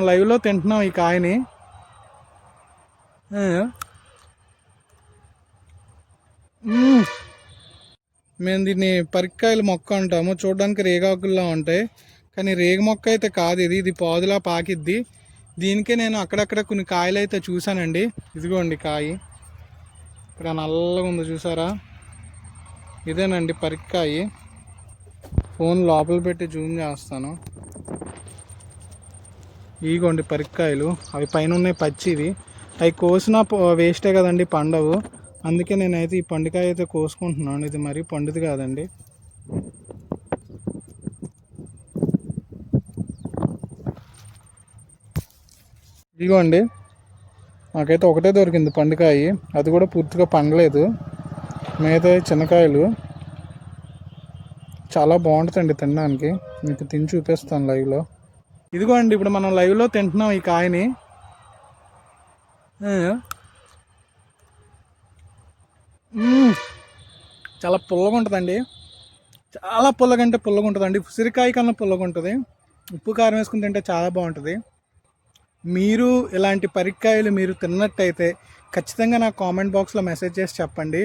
లైవ్లో తింటున్నాం ఈ కాయని. మేము దీన్ని పరిక్కాయల మొక్క అంటాము. చూడడానికి రేగాకుల్లా ఉంటాయి, కానీ రేగు మొక్క అయితే కాదు ఇది. ఇది పాదులా పాకిద్ది. దీనికే నేను అక్కడక్కడ కొన్ని కాయలు అయితే చూశానండి. ఇదిగోండి కాయ ఇక్కడ నల్లగా ఉంది చూసారా, ఇదేనండి పరిక్కాయ. ఫోన్ లోపల పెట్టి జూమ్ చేస్తాను. ఇగోండి పరిక్కాయలు, అవి పైన ఉన్నాయి పచ్చివి. అవి కోసినా వేస్టే కదండి, పండవు. అందుకే నేనైతే ఈ పండుకాయ అయితే కోసుకుంటున్నాను. ఇది మరీ పండుది కాదండి. ఇదిగోండి నాకైతే ఒకటే దొరికింది పండుకాయ, అది కూడా పూర్తిగా పండలేదు. మిగతా చిన్నకాయలు చాలా బాగుంటుందండి తినడానికి. మీకు తిని చూపిస్తాను లైవ్లో. ఇదిగోండి ఇప్పుడు మనం లైవ్లో తింటున్నాం ఈ కాయని. చాలా పుల్లగా ఉంటుందండి, చాలా పుల్లగంటే పుల్లగా ఉంటుందండి. ఉసిరికాయ కన్నా పుల్లగా ఉంటుంది. ఉప్పు కారం వేసుకుని తింటే చాలా బాగుంటుంది. మీరు ఇలాంటి పరిక్కాయలు మీరు తిన్నట్టయితే ఖచ్చితంగా నాకు కామెంట్ బాక్స్లో మెసేజ్ చేసి చెప్పండి.